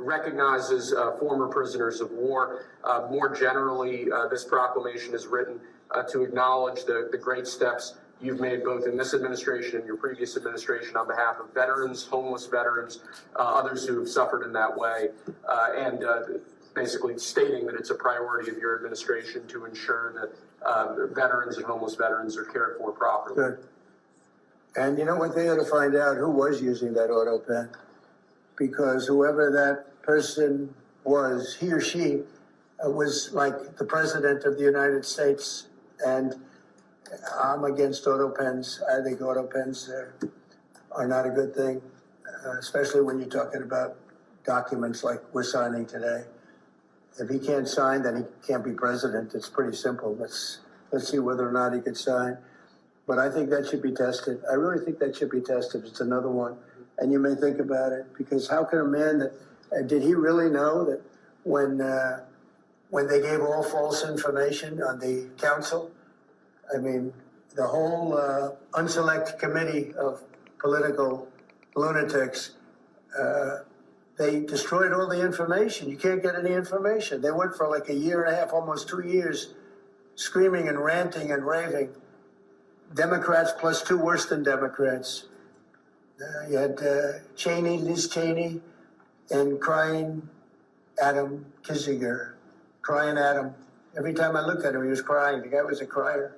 recognizes former prisoners of war. More generally, this proclamation is written to acknowledge the great steps you've made both in this administration and your previous administration on behalf of veterans, homeless veterans, others who have suffered in that way, and basically stating that it's a priority of your administration to ensure that veterans and homeless veterans are cared for properly. Good. And you know what, they ought to find out who was using that auto pen, because whoever that person was, he or she was like the president of the United States, and I'm against auto pens. I think auto pens are not a good thing, especially when you're talking about documents like we're signing today. If he can't sign, then he can't be president. It's pretty simple. Let's see whether or not he could sign. But I think that should be tested. I really think that should be tested. It's another one. And you may think about it, because how can a man that, did he really know that when they gave all false information on the council, I mean, the whole unselect committee of political lunatics, they destroyed all the information. You can't get any information. They went for like a year and a half, almost 2 years, screaming and ranting and raving. Democrats plus two worse than Democrats. You had Cheney, Liz Cheney, and crying Adam Kinzinger. Crying Adam. Every time I looked at him, he was crying. The guy was a crier.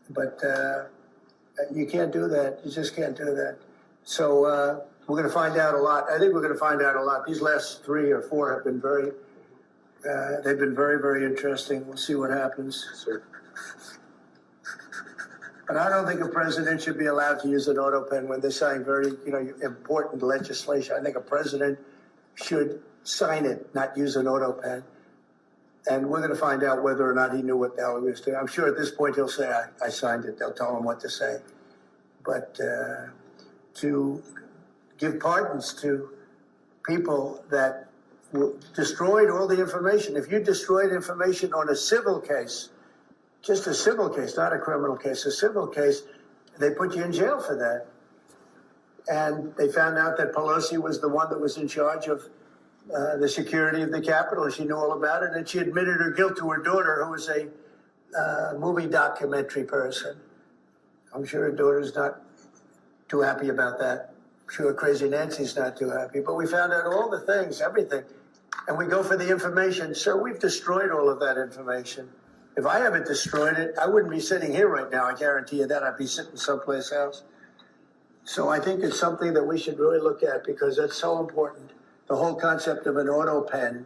But you can't do that. You just can't do that. So we're going to find out a lot. I think we're going to find out a lot. These last 3 or 4 have been they've been very, very interesting. We'll see what happens. Sure. But I don't think a president should be allowed to use an auto pen when they're signing very, important legislation. I think a president should sign it, not use an auto pen. And we're going to find out whether or not he knew what the hell he was doing. I'm sure at this point he'll say, I signed it. They'll tell him what to say. But to give pardons to people that destroyed all the information. If you destroyed information on a civil case, just a civil case, not a criminal case, a civil case, they put you in jail for that. And they found out that Pelosi was the one that was in charge of the security of the Capitol, and she knew all about it, and she admitted her guilt to her daughter, who was a movie documentary person. I'm sure her daughter's not too happy about that. I'm sure Crazy Nancy's not too happy. But we found out all the things, everything. And we go for the information. Sir, we've destroyed all of that information. If I haven't destroyed it, I wouldn't be sitting here right now. I guarantee you that. I'd be sitting someplace else. So I think it's something that we should really look at, because that's so important. The whole concept of an auto pen,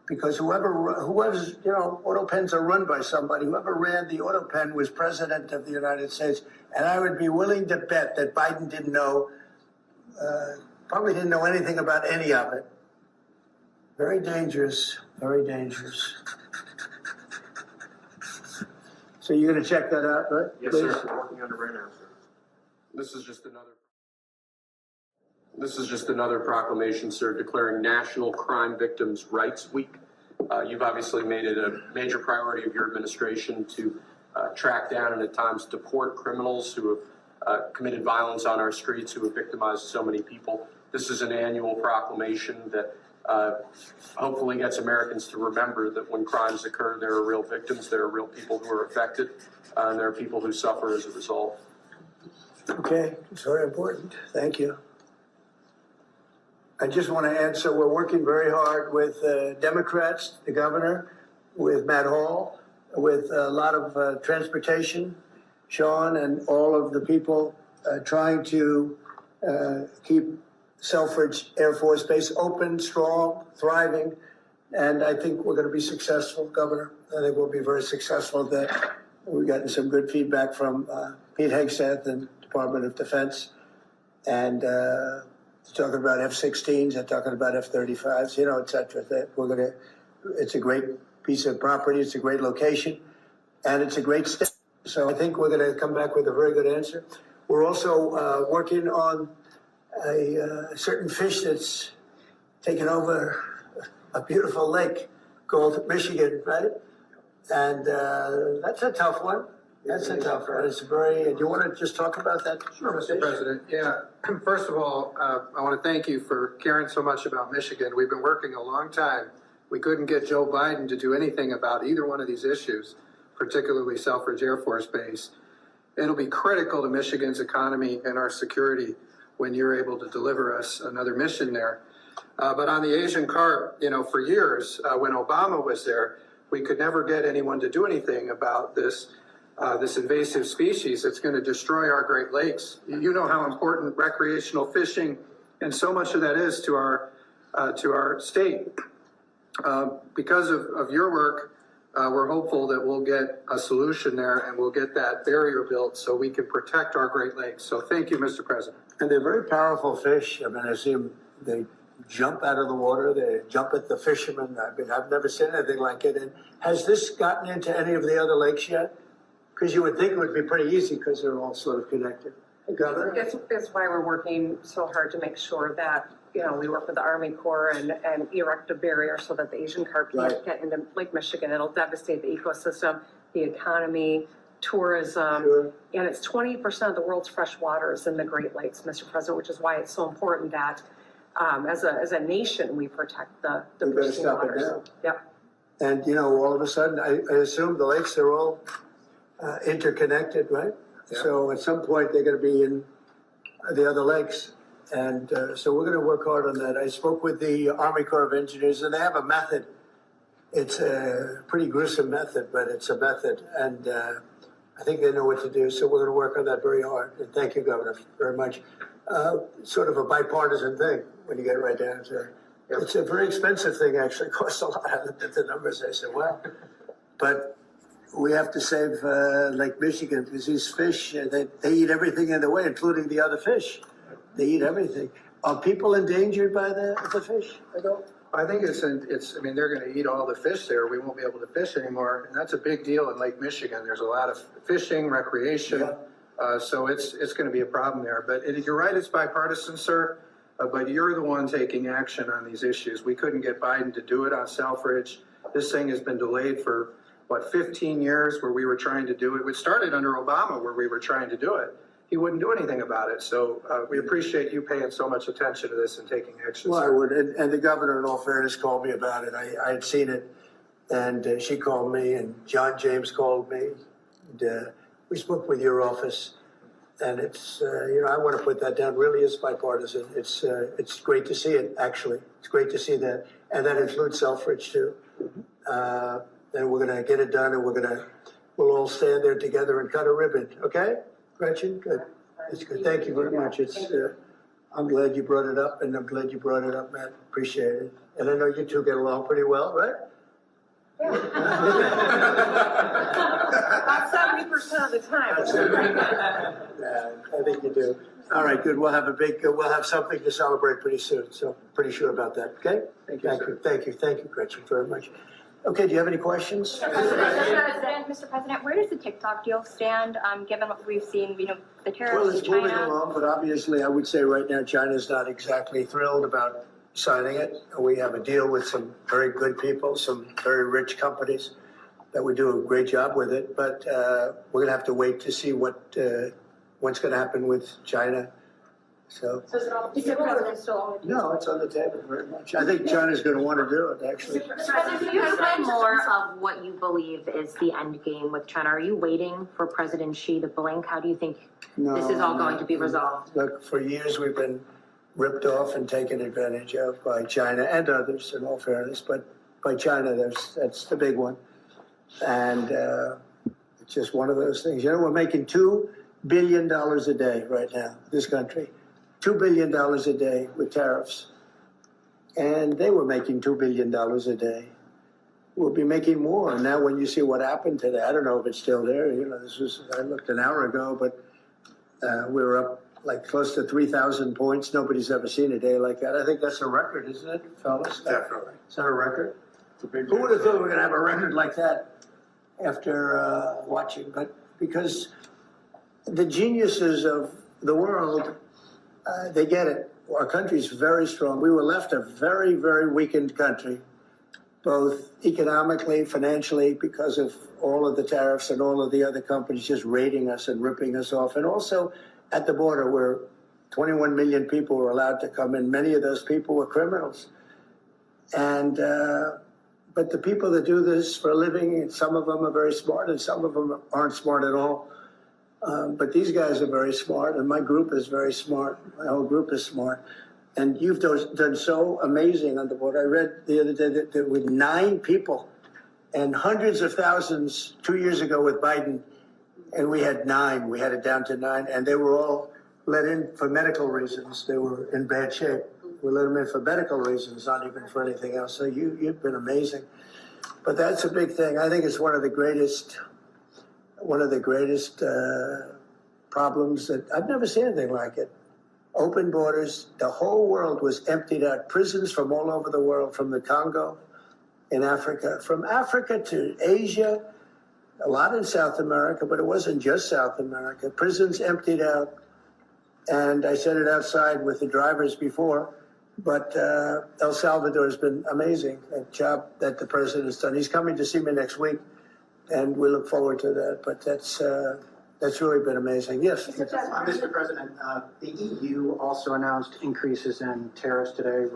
because whoever's, auto pens are run by somebody. Whoever ran the auto pen was president of the United States. And I would be willing to bet that Biden didn't know, probably didn't know anything about any of it. Very dangerous, very dangerous. So you're going to check that out, right? Yes, please? sir. We're working on it right now, sir. This is just another proclamation, sir, declaring National Crime Victims' Rights Week. You've obviously made it a major priority of your administration to track down and at times deport criminals who have committed violence on our streets, who have victimized so many people. This is an annual proclamation that hopefully gets Americans to remember that when crimes occur, there are real victims, there are real people who are affected, and there are people who suffer as a result. Okay, it's very important. Thank you. I just want to add, so we're working very hard with Democrats, the governor, with Matt Hall, with a lot of transportation, Sean, and all of the people trying to keep Selfridge Air Force Base open, strong, thriving. And I think we're going to be successful, Governor. I think we'll be very successful. We've gotten some good feedback from Pete Hegseth and Department of Defense. And talking about F-16s, they're talking about F-35s, et cetera. It's a great piece of property. It's a great location. And it's a great step. So I think we're going to come back with a very good answer. We're also working on a certain fish that's taken over a beautiful lake called Michigan, right? And that's a tough one. That's a tough one. It's very, do you want to just talk about that? Sure, Mr. President. Yeah. First of all, I want to thank you for caring so much about Michigan. We've been working a long time. We couldn't get Joe Biden to do anything about either one of these issues, particularly Selfridge Air Force Base. It'll be critical to Michigan's economy and our security when you're able to deliver us another mission there. But on the Asian carp, for years, when Obama was there, we could never get anyone to do anything about this invasive species that's going to destroy our Great Lakes. You know how important recreational fishing and so much of that is to our state. Because of your work, we're hopeful that we'll get a solution there and we'll get that barrier built so we can protect our Great Lakes. So thank you, Mr. President. And they're very powerful fish. I mean, I see them, they jump out of the water, they jump at the fishermen. I've never seen anything like it. And has this gotten into any of the other lakes yet? Because you would think it would be pretty easy because they're all sort of connected. Governor? That's why we're working so hard to make sure that, we work with the Army Corps and erect a barrier so that the Asian carp can't get into Lake Michigan. It'll devastate the ecosystem, the economy, tourism. Sure. And it's 20% of the world's fresh waters in the Great Lakes, Mr. President, which is why it's so important that as a nation, we protect the We better pristine stop it waters. now. Yep. And, all of a sudden, I assume the lakes are all interconnected, right? Yeah. So at some point, they're going to be in the other lakes. And so we're going to work hard on that. I spoke with the Army Corps of Engineers, and they have a method. It's a pretty gruesome method, but it's a method. And I think they know what to do. So we're going to work on that very hard. And thank you, Governor, very much. Sort of a bipartisan thing when you get right down to it. It's a very expensive thing, actually. It costs a lot. I looked at the numbers. I said, well, but we have to save Lake Michigan because these fish, they eat everything in the way, including the other fish. They eat everything. Are people endangered by the fish? I think they're going to eat all the fish there. We won't be able to fish anymore. And that's a big deal in Lake Michigan. There's a lot of fishing, recreation. Yeah. So it's going to be a problem there. But you're right, it's bipartisan, sir. But you're the one taking action on these issues. We couldn't get Biden to do it on Selfridge. This thing has been delayed for, 15 years where we were trying to do it. It started under Obama where we were trying to do it. He wouldn't do anything about it. So we appreciate you paying so much attention to this and taking action. Well, I would. And the governor, in all fairness, called me about it. I had seen it, and she called me, and John James called me. And, we spoke with your office, and it's, I want to put that down. Really is bipartisan. It's great to see it, actually. It's great to see that. And that includes Selfridge, too. And we're going to get it done, and we'll all stand there together and cut a ribbon. Okay? Gretchen, good. That's good. Thank you very much. I'm glad you brought it up, and I'm glad you brought it up, Matt. Appreciate it. And I know you two get along pretty well, right? Yeah. About 70% of the time. I think you do. All right, good. We'll have something to celebrate pretty soon. So pretty sure about that. Okay? Thank you, Gretchen, very much. Okay, do you have any questions? Mr. President, where does the TikTok deal stand, given what we've seen, the tariffs Well, in it's moving China? along, but obviously I would say right now China's not exactly thrilled about signing it. We have a deal with some very good people, some very rich companies that would do a great job with it, but we're gonna have to wait to see what's gonna happen with China. So, Is the president still on the table? no, it's on the table very much. I think China's gonna wanna do it, actually. Mr. President, Can you explain more of what you believe is the end game with China? Are you waiting for President Xi to blink? How do you think this is all going to be resolved? Look, for years we've been ripped off and taken advantage of by China and others, in all fairness, but by China, that's the big one. And it's just one of those things. We're making $2 billion a day right now, this country. $2 billion a day with tariffs. And they were making $2 billion a day. We'll be making more. Now, when you see what happened today, I don't know if it's still there. I looked an hour ago, but we were up like close to 3,000 points. Nobody's ever seen a day like that. I think that's a record, isn't it, fellas? Definitely. Is that a record? It's a big Who would have thought we were going to have a record like that after watching? But because the geniuses of the world, they get it. Our country's very strong. We were left a very, very weakened country. both economically, financially, because of all of the tariffs and all of the other companies just raiding us and ripping us off. And also at the border where 21 million people were allowed to come in. Many of those people were criminals. And, but the people that do this for a living, some of them are very smart and some of them aren't smart at all. But these guys are very smart, and my group is very smart. My whole group is smart. And you've done so amazing on the board. I read the other day that there were 9 people and hundreds of thousands 2 years ago with Biden, and we had 9. We had it down to 9, and they were all let in for medical reasons. They were in bad shape. We let them in for medical reasons, not even for anything else. So you've been amazing. But that's a big thing. I think it's one of the greatest problems that I've never seen anything like it. Open borders, the whole world was emptied out. Prisons from all over the world, from the Congo in Africa, from Africa to Asia, a lot in South America, but it wasn't just South America. Prisons emptied out. And I said it outside with the drivers before, but El Salvador has been amazing, that job that the president's done. He's coming to see me next week, and we look forward to that. But that's really been amazing. Yes. Mr. President, the EU also announced increases in tariffs today.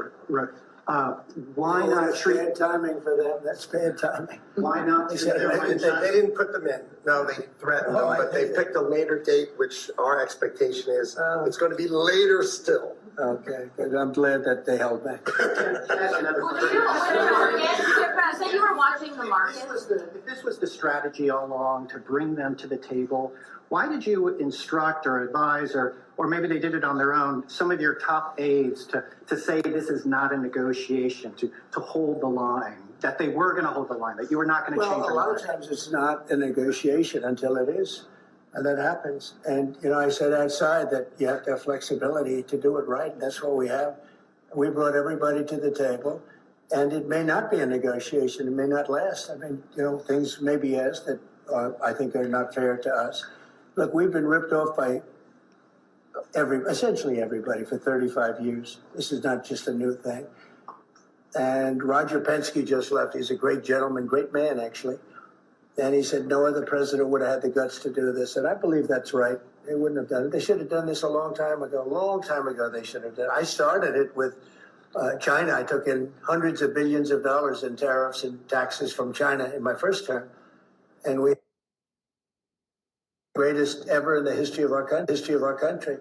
Why not That's treat? bad timing for them. That's bad timing. Why not? They said treat- They didn't put them in. No, they threatened Oh, them, I but they did. picked a later date, which our expectation is Oh. it's going to be later still. Okay, good. I'm glad that they held back. So you were watching the market? If this was the strategy all along to bring them to the table, why did you instruct or advise, or maybe they did it on their own, some of your top aides to say this is not a negotiation, to hold the line, that they were going to hold the line, that you were not going to change Well, a your lot mind? of times it's not a negotiation until it is, and that happens. And, you know, I said outside that you have to have flexibility to do it right, and that's what we have. We brought everybody to the table, and it may not be a negotiation. It may not last. I mean, you know, things may be asked that I think are not fair to us. Look, we've been ripped off by essentially everybody for 35 years. This is not just a new thing. And Roger Penske just left. He's a great gentleman, great man, actually. And he said no other president would have had the guts to do this. And I believe that's right. They wouldn't have done it. They should have done this a long time ago. A long time ago, they should have done it. I started it with China. I took in hundreds of billions of dollars in tariffs and taxes from China in my first term. And we greatest ever in the history of our country.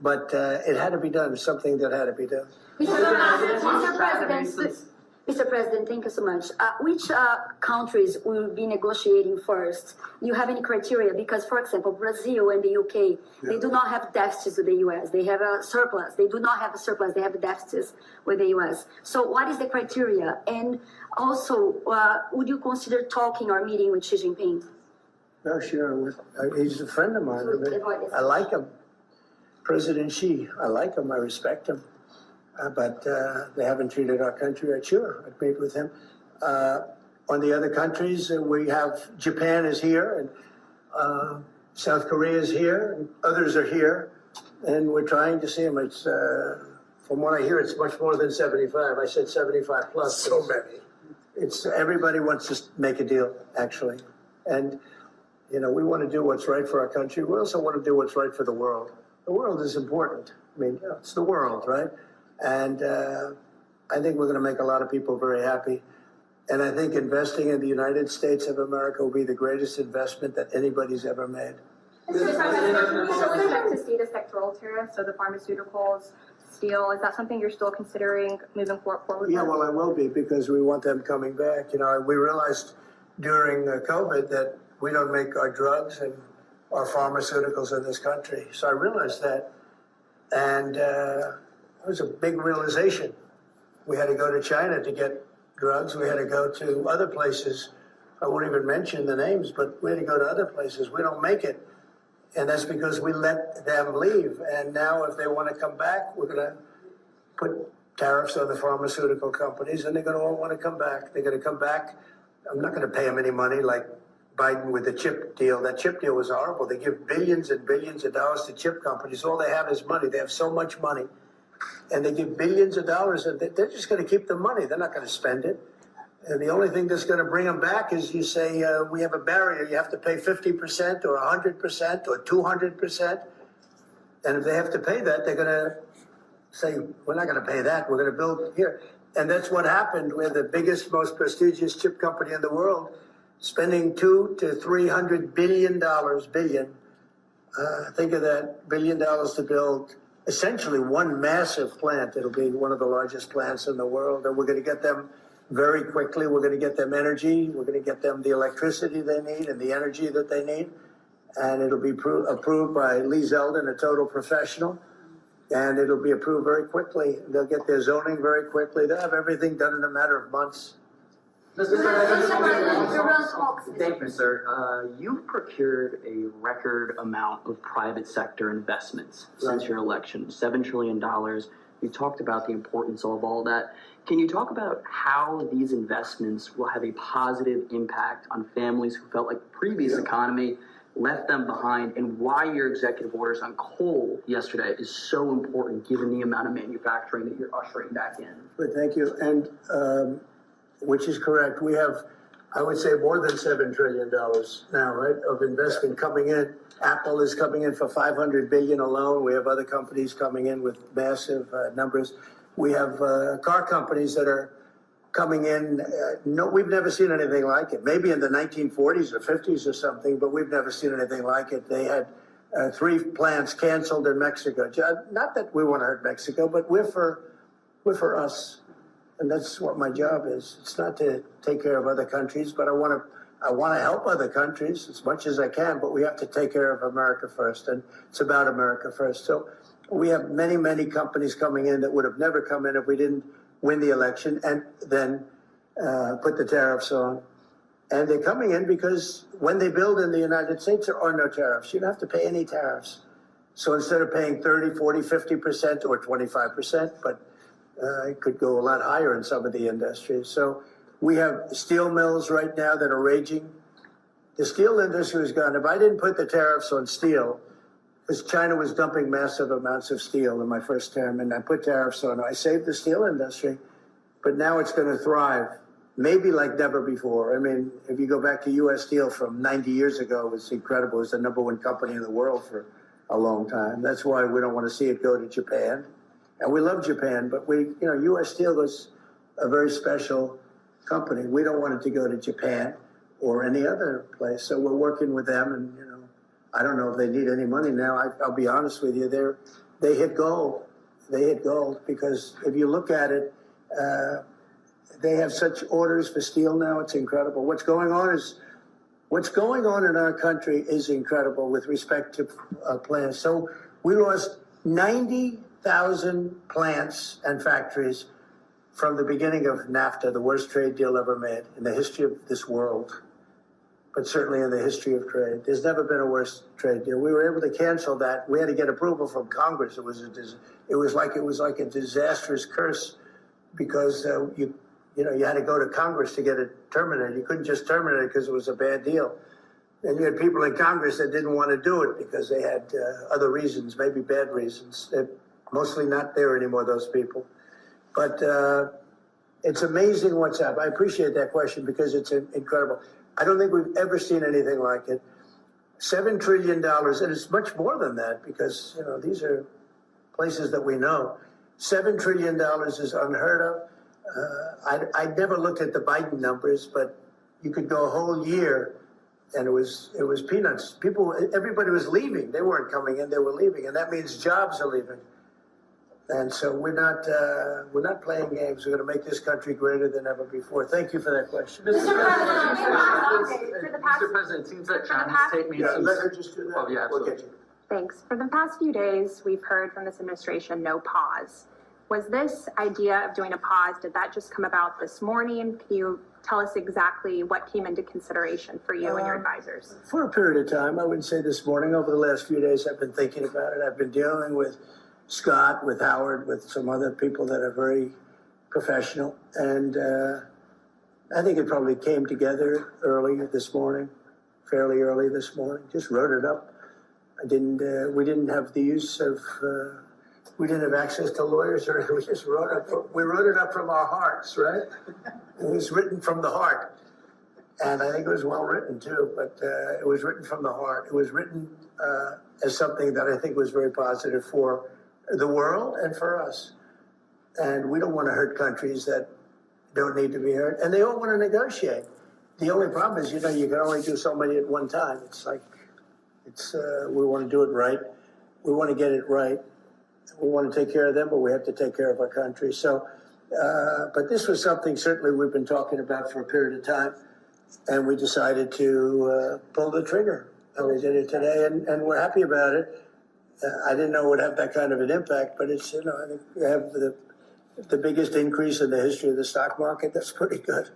But it had to be done. It's something that had to be done. Mr. President, thank you so much. Which countries will be negotiating first? Do you have any criteria? Because, for example, Brazil and the UK, they do not have deficits with the US. They have a surplus. They do not have a surplus. They have deficits with the US. So what is the criteria? And also, would you consider talking or meeting with Xi Jinping? Oh, sure. He's a friend of mine. I like him. President Xi, I like him. I respect him. But they haven't treated our country right. Sure, I'd meet with him. On the other countries, we have Japan is here, and South Korea is here, and others are here, and we're trying to see them. It's from what I hear, it's much more than 75. I said 75 plus. So many. It's everybody wants to make a deal, actually, and you know we want to do what's right for our country. We also want to do what's right for the world. The world is important. I mean, you know, it's the world, right? And I think we're going to make a lot of people very happy. And I think investing in the United States of America will be the greatest investment that anybody's ever made. So would you like to see the sectoral tariffs, so the pharmaceuticals, steel, is that something you're still considering moving forward? Yeah, well, I will be because we want them coming back. You know, we realized during COVID that we don't make our drugs and our pharmaceuticals in this country. So I realized that. And it was a big realization. We had to go to China to get drugs. We had to go to other places. I won't even mention the names, but we had to go to other places. We don't make it. And that's because we let them leave. And now if they want to come back, we're going to put tariffs on the pharmaceutical companies, and they're going to all want to come back. They're going to come back. I'm not going to pay them any money like Biden with the chip deal. That chip deal was horrible. They give billions and billions of dollars to chip companies. All they have is money. They have so much money. and they give billions of dollars, and they're just going to keep the money. They're not going to spend it. And the only thing that's going to bring them back is you say, we have a barrier. You have to pay 50% or 100% or 200%. And if they have to pay that, they're going to say, we're not going to pay that. We're going to build here. And that's what happened. We're the biggest, most prestigious chip company in the world, spending $200 to $300 billion, think of that, $1 billion to build essentially one massive plant. It'll be one of the largest plants in the world. And we're going to get them very quickly. We're going to get them energy. We're going to get them the electricity they need and the energy that they need. And it'll be approved by Lee Zeldin, a total professional. And it'll be approved very quickly. They'll get their zoning very quickly. They'll have everything done in a matter of months. Thank you, sir. You've procured a record amount of private sector investments since your election, $7 trillion. You talked about the importance of all that. Can you talk about how these investments will have a positive impact on families who felt like the previous economy left them behind, and why your executive orders on coal yesterday is so important given the amount of manufacturing that you're ushering back in? Good, thank you. And which is correct. We have, I would say, more than $7 trillion now, right, of investment coming in. Apple is coming in for $500 billion alone. We have other companies coming in with massive numbers. We have car companies that are coming in. No, we've never seen anything like it. Maybe in the 1940s or 50s or something, but we've never seen anything like it. They had 3 plants canceled in Mexico. Not that we want to hurt Mexico, but we're for us. And that's what my job is. It's not to take care of other countries, but I want to help other countries as much as I can, but we have to take care of America first, and it's about America first. So we have many, many companies coming in that would have never come in if we didn't win the election and then put the tariffs on. And they're coming in because when they build in the United States, there are no tariffs. You don't have to pay any tariffs. So instead of paying 30, 40, 50% or 25%, but it could go a lot higher in some of the industries. So we have steel mills right now that are raging. The steel industry is gone. If I didn't put the tariffs on steel, because China was dumping massive amounts of steel in my first term, and I put tariffs on it, I saved the steel industry, but now it's going to thrive, maybe like never before. I mean, if you go back to U.S. Steel from 90 years ago, it was incredible. It was the #1 company in the world for a long time. That's why we don't want to see it go to Japan. And we love Japan, but U.S. Steel was a very special company. We don't want it to go to Japan or any other place. So we're working with them, and I don't know if they need any money now. I'll be honest with you, they hit gold. They hit gold because if you look at it, they have such orders for steel now. It's incredible. What's going on in our country is incredible with respect to plants. So we lost 90,000 plants and factories from the beginning of NAFTA, the worst trade deal ever made in the history of this world, but certainly in the history of trade. There's never been a worse trade deal. We were able to cancel that. We had to get approval from Congress. It was like a disastrous curse because you had to go to Congress to get it terminated. You couldn't just terminate it because it was a bad deal. And you had people in Congress that didn't want to do it because they had other reasons, maybe bad reasons. They're mostly not there anymore, those people. But it's amazing what's happened. I appreciate that question because it's incredible. I don't think we've ever seen anything like it. $7 trillion, and it's much more than that because, these are places that we know. $7 trillion is unheard of. I never looked at the Biden numbers, but you could go a whole year and it was peanuts. Everybody was leaving. They weren't coming in, they were leaving. And that means jobs are leaving. And so we're not playing games. We're going to make this country greater than ever before. Thank you for that question. Mr. President, it seems that China's taking Let her just do that. Oh, yeah, absolutely. We'll get you. Thanks. For the past few days, we've heard from this administration, no pause. Was this idea of doing a pause, did that just come about this morning? Can you tell us exactly what came into consideration for you and your advisors? For a period of time, I wouldn't say this morning. Over the last few days, I've been thinking about it. I've been dealing with Scott, with Howard, with some other people that are very professional. And I think it probably came together fairly early this morning. Just wrote it up. We didn't have the use of we didn't have access to lawyers, or we just we wrote it up from our hearts, right? It was written from the heart. And I think it was well written too, but it was written from the heart. It was written as something that I think was very positive for the world and for us. And we don't want to hurt countries that don't need to be hurt. And they all want to negotiate. The only problem is, you know, you can only do so many at one time. It's like, we want to do it right. We want to get it right. We want to take care of them, but we have to take care of our country. So, but this was something certainly we've been talking about for a period of time. And we decided to pull the trigger. And we did it today, and we're happy about it. I didn't know it would have that kind of an impact, but it's, you know, I think we have the biggest increase in the history of the stock market. That's pretty good.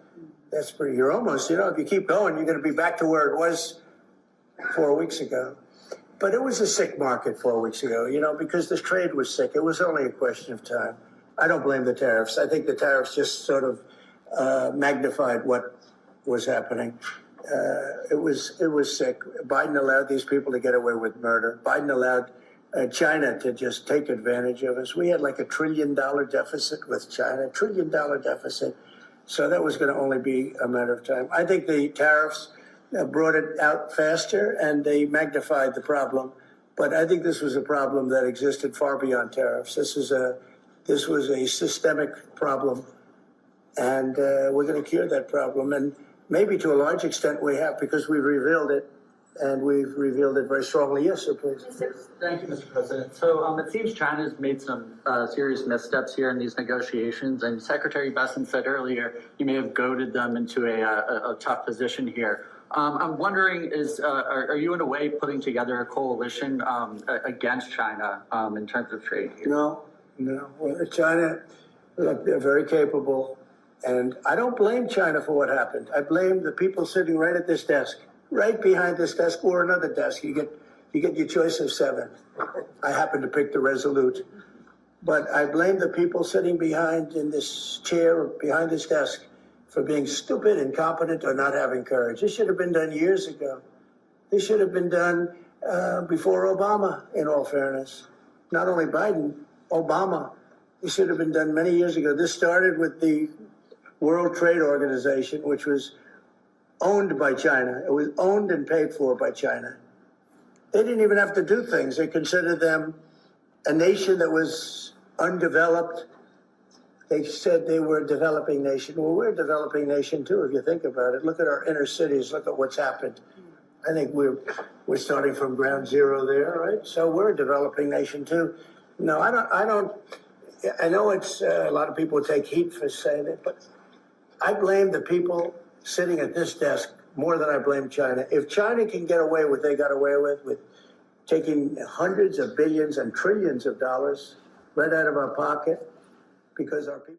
That's pretty, you're almost, you know, if you keep going, you're going to be back to where it was 4 weeks ago. But it was a sick market 4 weeks ago, you know, because this trade was sick. It was only a question of time. I don't blame the tariffs. I think the tariffs just sort of magnified what was happening. It was sick. Biden allowed these people to get away with murder. Biden allowed China to just take advantage of us. We had like $1 trillion deficit with China, $1 trillion deficit. So that was going to only be a matter of time. I think the tariffs brought it out faster and they magnified the problem. But I think this was a problem that existed far beyond tariffs. This was a systemic problem, and we're going to cure that problem. And maybe to a large extent we have, because we've revealed it, and we've revealed it very strongly. Yes, sir, please. Thank you, Mr. President. So it seems China's made some serious missteps here in these negotiations, and Secretary Bessent said earlier you may have goaded them into a tough position here. I'm wondering, are you in a way putting together a coalition against China in terms of trade here? No. Well, China, look, they're very capable, and I don't blame China for what happened. I blame the people sitting right at this desk, right behind this desk, or another desk. You get your choice of 7. I happen to pick the Resolute, but I blame the people sitting behind in this chair, behind this desk, for being stupid, incompetent, or not having courage. This should have been done years ago. This should have been done before Obama, in all fairness. Not only Biden, Obama. This should have been done many years ago. This started with the World Trade Organization, which was owned by China. It was owned and paid for by China. They didn't even have to do things. They considered them a nation that was undeveloped. They said they were a developing nation. Well, we're a developing nation too, if you think about it. Look at our inner cities. Look at what's happened. I think we're starting from ground zero there, right? So we're a developing nation too. No, I don't. I know it's a lot of people take heat for saying it, but I blame the people sitting at this desk more than I blame China. If China can get away with what they got away with taking hundreds of billions and trillions of dollars right out of our pocket, because our people